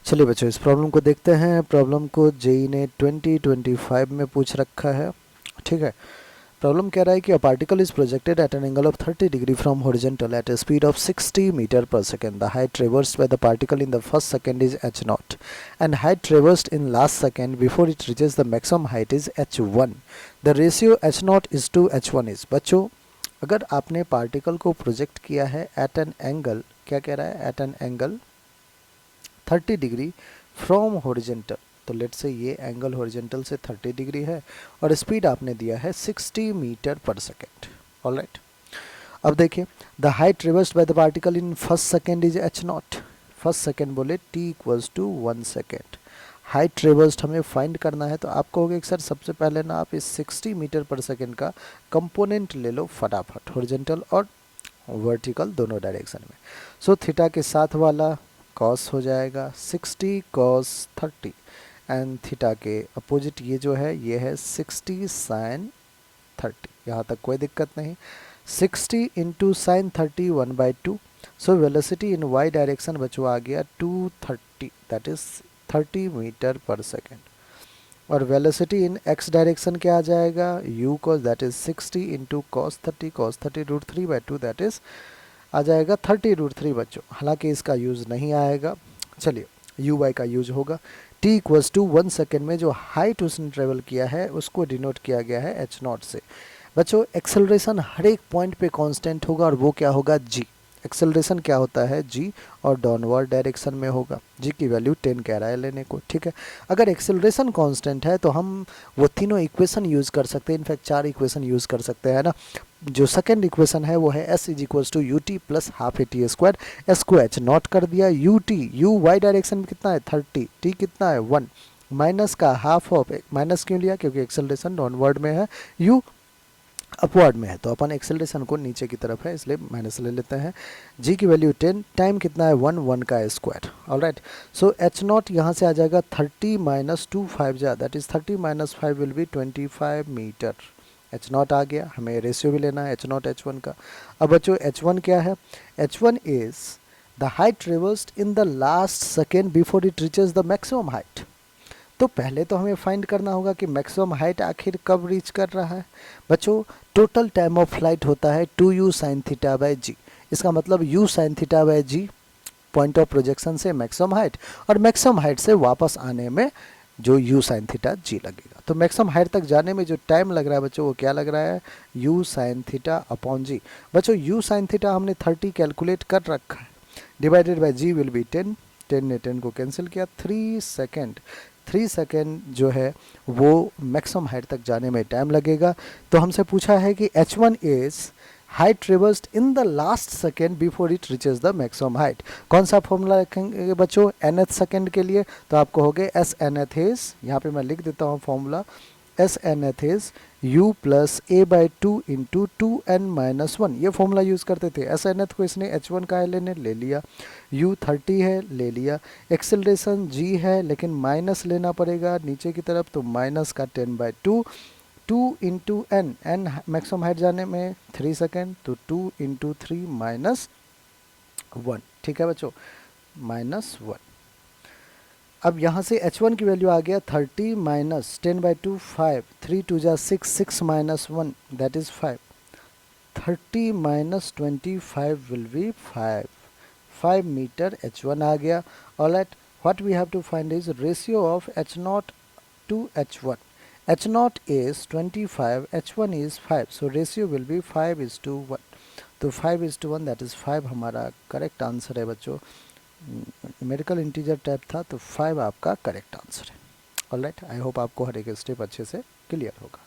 चलिए बच्चों इस प्रॉब्लम को देखते हैं। प्रॉब्लम को जेई ने 2025 में पूछ रखा है। ठीक है, प्रॉब्लम कह रहा है कि a particle is projected at an angle of 30 degree from horizontal at a speed of 60 metre per second. The height traversed by the particle in the first second is h nought and height traversed in last second before it reaches the maximum height is h one. The ratio h nought is to h one is. बच्चों अगर आपने particle को project किया है at an angle, क्या कह रहा है, at an angle 30 degree from horizontal, तो लेट से ये एंगल हॉरिजेंटल से 30 डिग्री है और स्पीड आपने दिया है 60 मीटर पर सेकेंड। ऑलराइट, अब देखिए the height traversed by the particle in first second is h nought. First second बोले t equals to 1 second. Height traversed हमें फाइंड करना है, तो आप कहोगे कि सर सबसे पहले ना आप इस 60 मीटर पर सेकेंड का कंपोनेंट ले लो फटाफट, हॉरिजेंटल और वर्टिकल दोनों डायरेक्शन में। सो थीटा के साथ वाला कॉस हो जाएगा 60 कॉस 30 एंड थीटा के अपोजिट ये जो है ये है 60 साइन 30। यहाँ तक कोई दिक्कत नहीं। 60 into sine 30 1/2। So velocity in y direction बचवा आ गया 230, that is 30 metre per second. और वेलोसिटी इन एक्स डायरेक्शन क्या आ जाएगा, u cos that is 60 into cos 30 root 3/2 that is आ जाएगा 30 रूट 3 बच्चों। हालांकि इसका यूज़ नहीं आएगा, चलिए यू वाई का यूज होगा। t इक्वल्स टू 1 सेकेंड में जो हाइट उसने ट्रेवल किया है उसको डिनोट किया गया है एच नॉट से। बच्चों एक्सेलरेशन हर एक पॉइंट पे कांस्टेंट होगा और वो क्या होगा, g। एक्सेलरेशन क्या होता है, g और डाउनवर्ड डायरेक्शन में होगा। g की वैल्यू 10 कह रहा है लेने को। ठीक है, अगर एक्सेलरेशन कांस्टेंट है तो हम वो तीनों इक्वेशन यूज़ कर सकते हैं, इनफैक्ट 4 इक्वेशन यूज़ कर सकते हैं ना। जो सेकेंड इक्वेशन है वो है s is equals to u t plus half a t square. S को एच नॉट कर दिया, u t u y direction में कितना है 30, टी कितना है 1, माइनस का हाफ ऑफ, माइनस क्यों लिया क्योंकि एक्सेलरेशन डाउनवर्ड में है, यू अपवर्ड में है, तो अपन एक्सेलरेशन को नीचे की तरफ है इसलिए माइनस ले लेते हैं। जी की वैल्यू 10, टाइम कितना है 1, 1 का स्क्वायर। ऑलराइट, सो एच नॉट यहाँ से आ जाएगा 30 माइनस 2 5 जा, that is 30 minus 5 will be 25 metre. H nought आ गया, हमें रेशियो भी लेना है एच नॉट एच वन का। अब बच्चों एच वन क्या है, H one is the height traversed in the last second before it reaches the maximum height. तो पहले तो हमें फाइंड करना होगा कि मैक्सिमम हाइट आखिर कब रीच कर रहा है। बच्चों टोटल टाइम ऑफ फ्लाइट होता है 2u साइन थीटा बाय जी। इसका मतलब u sine theta by g point of projection से मैक्सिमम हाइट, और मैक्सिमम हाइट से वापस आने में जो u साइन थीटा जी लगेगा। तो मैक्सिमम हाइट तक जाने में जो टाइम लग रहा है बच्चों वो क्या लग रहा है, u साइन थीटा अपॉन जी। बच्चों u साइन थीटा हमने 30 कैलकुलेट कर रखा है, divided by g will be 10, 10 ने 10 को कैंसिल किया, 3 सेकेंड। 3 सेकेंड जो है वो मैक्सिमम हाइट तक जाने में टाइम लगेगा। तो हमसे पूछा है कि h1 is height traversed in the last second before it reaches the maximum height. कौन सा फॉर्मूला रखेंगे बच्चों nth सेकेंड के लिए, तो आप कहोगे एस nth इज, यहाँ पे मैं लिख देता हूँ formula, S nth is u plus A by two into 2n minus 1। ये फॉर्मूला यूज़ करते थे। एस nth को इसने h1 का है लेने ले लिया, u 30 है ले लिया, एक्सेलरेशन g है लेकिन माइनस लेना पड़ेगा नीचे की तरफ, तो माइनस का 10/2, 2 into n, n maximum height जाने में 3 सेकेंड, तो 2 इंटू 3 माइनस 1। ठीक है बच्चों, माइनस 1। अब यहाँ से h1 की वैल्यू आ गया 30 माइनस 10/2 5, 3 2 जा 6, 6 minus 1 that is 5, 30 minus 25 will be 5 metre h1 आ गया। Alright, what we have to find is ratio of h0 to h1। h0 is 25, h1 is 5, so ratio will be 5:1। तो 5:1 that is 5 हमारा correct answer है बच्चों। Numerical integer type था तो 5 आपका correct answer है। ऑलराइट, आई होप आपको हर एक स्टेप अच्छे से क्लियर होगा।